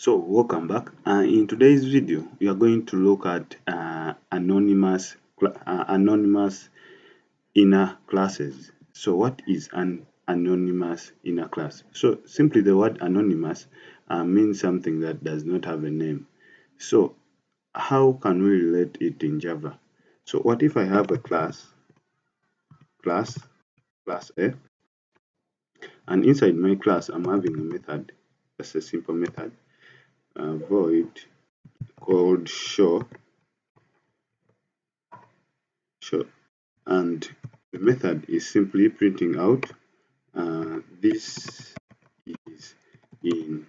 So welcome back. In today's video, we are going to look at anonymous inner classes. So what is an anonymous inner class? So simply the word anonymous means something that does not have a name. So how can we relate it in Java? So what if I have a class, class A, and inside my class I'm having a method, just a simple method, void called show, and the method is simply printing out this is in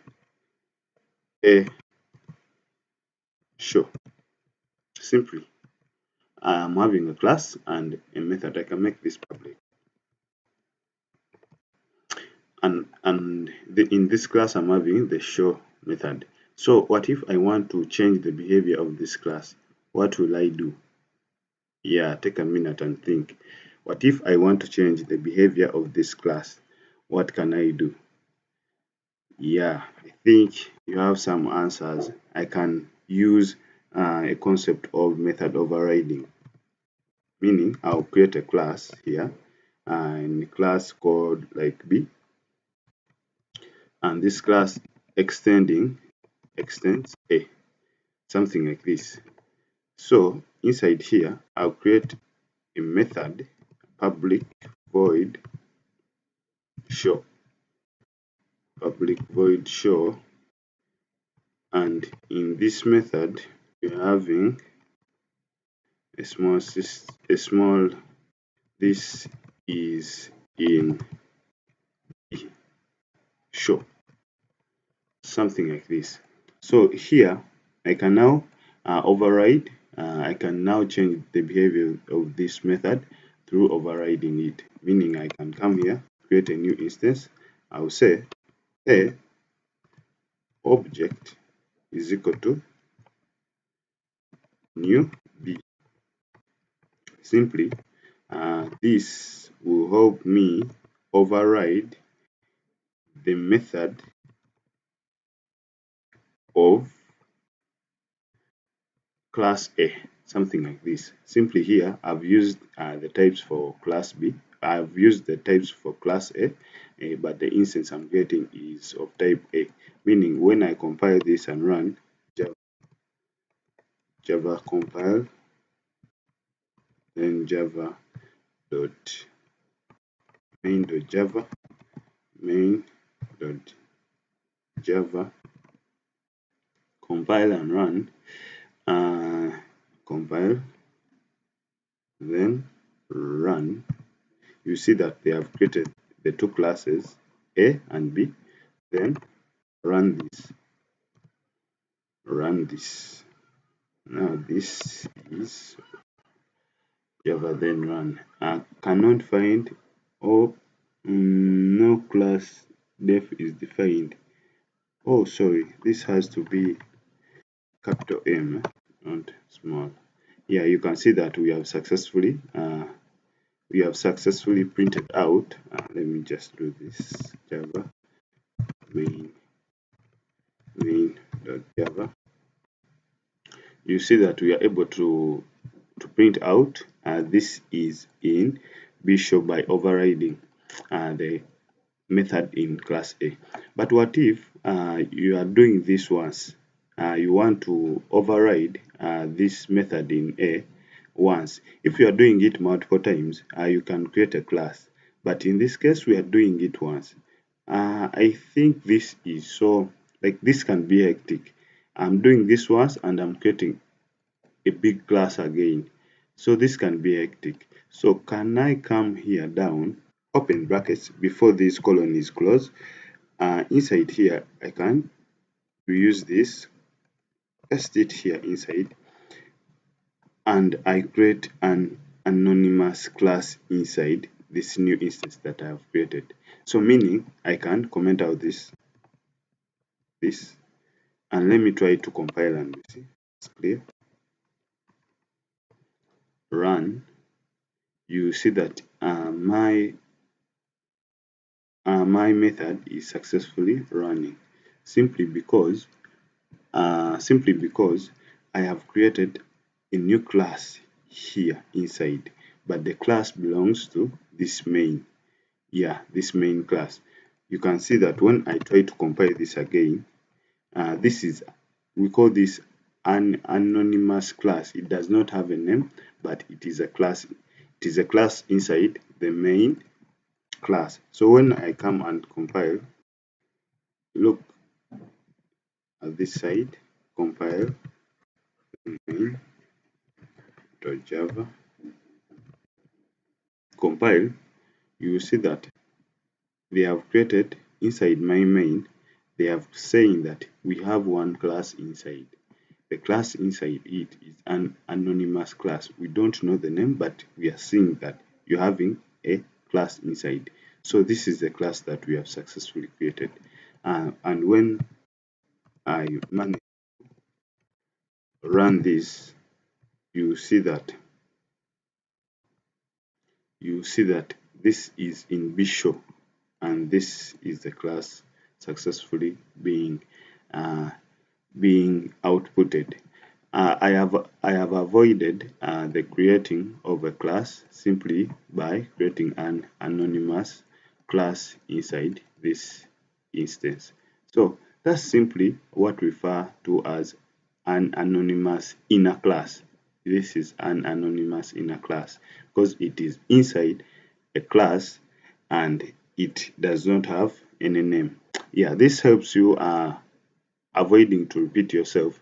a show. Simply, I'm having a class and a method. I can make this public, and in this class I'm having the show method. So what if I want to change the behavior of this class? What will I do? Yeah, take a minute and think. What if I want to change the behavior of this class? What can I do? Yeah, I think you have some answers. I can use a concept of method overriding, meaning I'll create a class here, and class called like B, and this class extends A, something like this. So inside here, I'll create a method, public void show, public void show, and in this method, we're having a small this is in show, something like this. So here I can now override, I can now change the behavior of this method through overriding it, meaning I can come here, create a new instance. I'll say a object is equal to new b. Simply, this will help me override the method of class A, something like this. Simply here, I've used the types for class B. I've used the types for class A, but the instance I'm getting is of type A, meaning when I compile this and run Java compile, then Java dot main.java, main.java, compile and run, compile, then run, you see that they have created the two classes A and B. Then run this. Now this is Java, then run. I cannot find, oh, no class def is defined. Oh, sorry, this has to be capital M, not small. Yeah, you can see that we have successfully printed out. Let me just do this. Java main.java. You see that we are able to print out this is in Bishop by overriding the method in class A. But what if you are doing this once? You want to override this method in A once. If you are doing it multiple times, you can create a class. But in this case, we are doing it once. I think this is so, like, this can be hectic. I'm doing this once and I'm creating a big class again. So this can be hectic. So can I come here down, open brackets before this colon is closed? Inside here, I can reuse this, paste it here inside, and I create an anonymous class inside this new instance that I have created. So meaning I can comment out this, and let me try to compile and see. It's clear. Run. You see that my method is successfully running, simply because simply because I have created a new class here inside, but the class belongs to this main. Yeah, this main class. You can see that when I try to compile this again, this is, we call this an anonymous class. It does not have a name, but it is a class. It is a class inside the main class. So when I come and compile, look at this side, compile main.java, compile, you will see that they have created inside my main, they have saying that we have one class inside. The class inside it is an anonymous class. We don't know the name, but we are seeing that you're having a class inside. So this is the class that we have successfully created. And when I manage to run this, you see that this is in Bishop, and this is the class successfully uh, being outputted. I have avoided the creating of a class simply by creating an anonymous class inside this instance. So that's simply what we refer to as an anonymous inner class. This is an anonymous inner class because it is inside a class and it does not have any name. Yeah, this helps you avoiding to repeat yourself,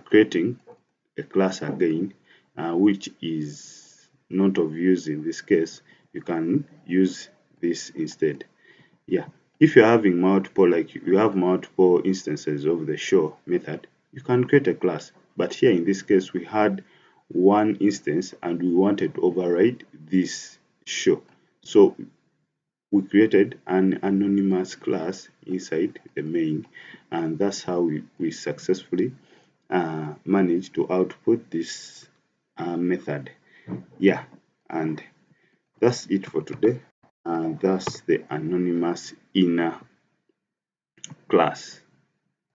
creating a class again, which is not of use in this case. You can use this instead. Yeah, if you're having multiple, like you have multiple instances of the show method, you can create a class. But here in this case, we had one instance and we wanted to override this show. So we created an anonymous class inside the main, and that's how we successfully managed to output this method. Yeah, and that's it for today. And that's the anonymous inner class.